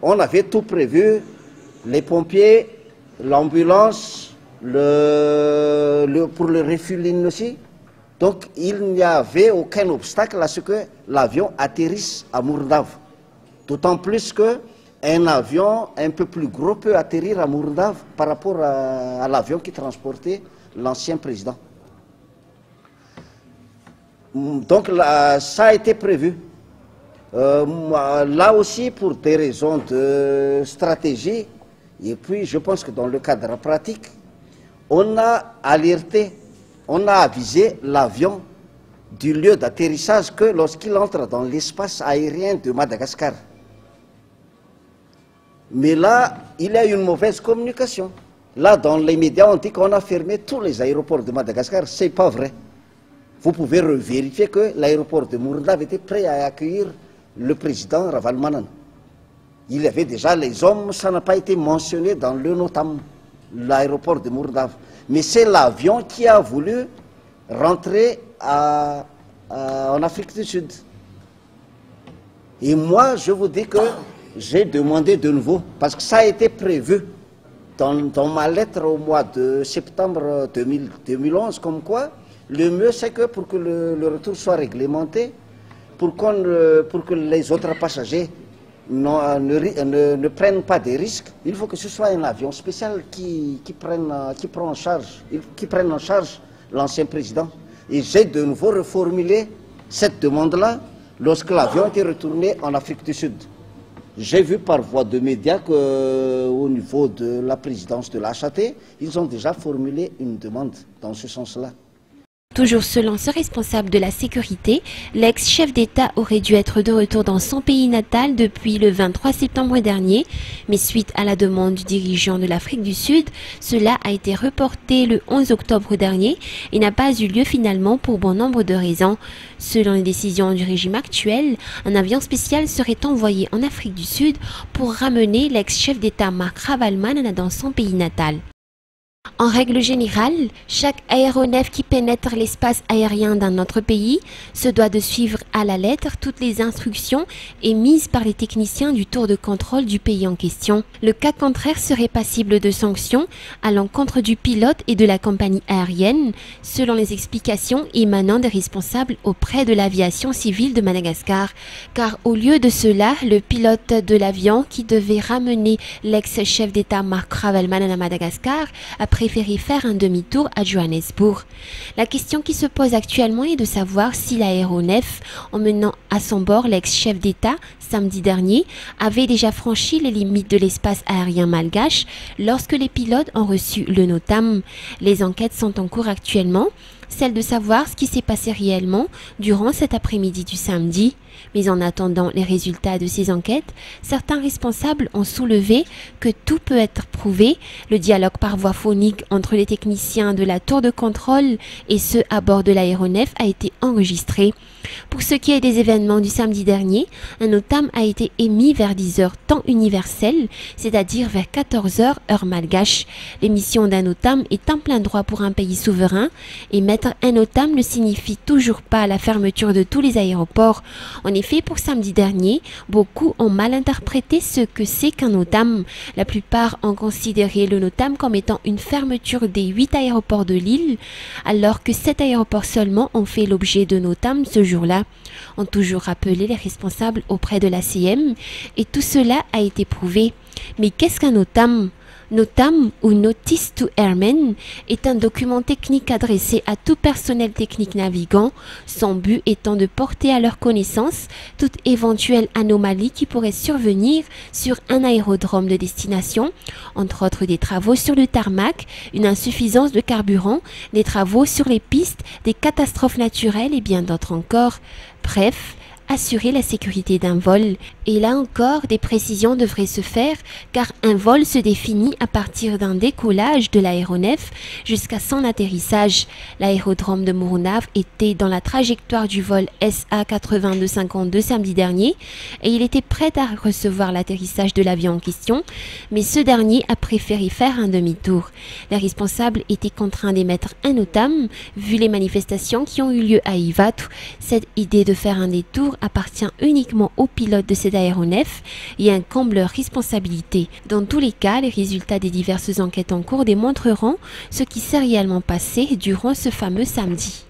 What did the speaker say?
on avait tout prévu, les pompiers, l'ambulance, pour le refueling aussi. Donc il n'y avait aucun obstacle à ce que l'avion atterrisse à Mourndave. D'autant plus qu'un avion un peu plus gros peut atterrir à Mourndave par rapport à l'avion qui transportait l'ancien président. Donc là, ça a été prévu. Là aussi, pour des raisons de stratégie, et puis je pense que dans le cadre pratique, on a alerté, on a avisé l'avion du lieu d'atterrissage que lorsqu'il entre dans l'espace aérien de Madagascar. Mais là, il y a une mauvaise communication. Là, dans les médias, on dit qu'on a fermé tous les aéroports de Madagascar. Ce n'est pas vrai. Vous pouvez vérifier que l'aéroport de Mourndave était prêt à accueillir le président Ravalomanana. Il y avait déjà les hommes, ça n'a pas été mentionné dans le NOTAM, l'aéroport de Mourndave. Mais c'est l'avion qui a voulu rentrer en Afrique du Sud. Et moi, je vous dis que j'ai demandé de nouveau, parce que ça a été prévu dans ma lettre au mois de septembre 2011, comme quoi, le mieux c'est que pour que le retour soit réglementé, pour que les autres passagers ne prennent pas des risques, il faut que ce soit un avion spécial qui prenne en charge l'ancien président. Et j'ai de nouveau reformulé cette demande-là lorsque l'avion était retourné en Afrique du Sud. J'ai vu par voie de médias qu'au niveau de la présidence de l'HAT, ils ont déjà formulé une demande dans ce sens-là. Toujours selon ce responsable de la sécurité, l'ex-chef d'État aurait dû être de retour dans son pays natal depuis le 23 septembre dernier, mais suite à la demande du dirigeant de l'Afrique du Sud, cela a été reporté le 11 octobre dernier et n'a pas eu lieu finalement pour bon nombre de raisons. Selon les décisions du régime actuel, un avion spécial serait envoyé en Afrique du Sud pour ramener l'ex-chef d'État Marc Ravalomanana dans son pays natal. En règle générale, chaque aéronef qui pénètre l'espace aérien d'un autre pays se doit de suivre à la lettre toutes les instructions émises par les techniciens du tour de contrôle du pays en question. Le cas contraire serait passible de sanctions à l'encontre du pilote et de la compagnie aérienne, selon les explications émanant des responsables auprès de l'aviation civile de Madagascar. Car au lieu de cela, le pilote de l'avion qui devait ramener l'ex-chef d'État Marc Ravalomanana à Madagascar a préféré faire un demi-tour à Johannesburg. La question qui se pose actuellement est de savoir si l'aéronef, emmenant à son bord l'ex-chef d'État samedi dernier, avait déjà franchi les limites de l'espace aérien malgache lorsque les pilotes ont reçu le NOTAM. Les enquêtes sont en cours actuellement, celle de savoir ce qui s'est passé réellement durant cet après-midi du samedi. Mais en attendant les résultats de ces enquêtes, certains responsables ont soulevé que tout peut être prouvé. Le dialogue par voie phonique entre les techniciens de la tour de contrôle et ceux à bord de l'aéronef a été enregistré. Pour ce qui est des événements du samedi dernier, un NOTAM a été émis vers 10 h temps universel, c'est-à-dire vers 14 h heure malgache. L'émission d'un NOTAM est en plein droit pour un pays souverain, et mettre un NOTAM ne signifie toujours pas la fermeture de tous les aéroports. En effet, pour samedi dernier, beaucoup ont mal interprété ce que c'est qu'un NOTAM. La plupart ont considéré le NOTAM comme étant une fermeture des 8 aéroports de l'île, alors que 7 aéroports seulement ont fait l'objet de NOTAM ce jour-là. Ont toujours rappelé les responsables auprès de l'ACM, et tout cela a été prouvé. Mais qu'est-ce qu'un NOTAM ? NOTAM, ou Notice to Airmen, est un document technique adressé à tout personnel technique navigant, son but étant de porter à leur connaissance toute éventuelle anomalie qui pourrait survenir sur un aérodrome de destination, entre autres des travaux sur le tarmac, une insuffisance de carburant, des travaux sur les pistes, des catastrophes naturelles et bien d'autres encore. Bref, assurer la sécurité d'un vol. Et là encore, des précisions devraient se faire, car un vol se définit à partir d'un décollage de l'aéronef jusqu'à son atterrissage. L'aérodrome de Mourndave était dans la trajectoire du vol SA8252 samedi dernier, et il était prêt à recevoir l'atterrissage de l'avion en question, mais ce dernier a préféré faire un demi-tour. Les responsables étaient contraints d'émettre un NOTAM, vu les manifestations qui ont eu lieu à Ivatu. Cette idée de faire un détour concours appartient uniquement au pilote de cet aéronef et incombe leur responsabilité. Dans tous les cas, les résultats des diverses enquêtes en cours démontreront ce qui s'est réellement passé durant ce fameux samedi.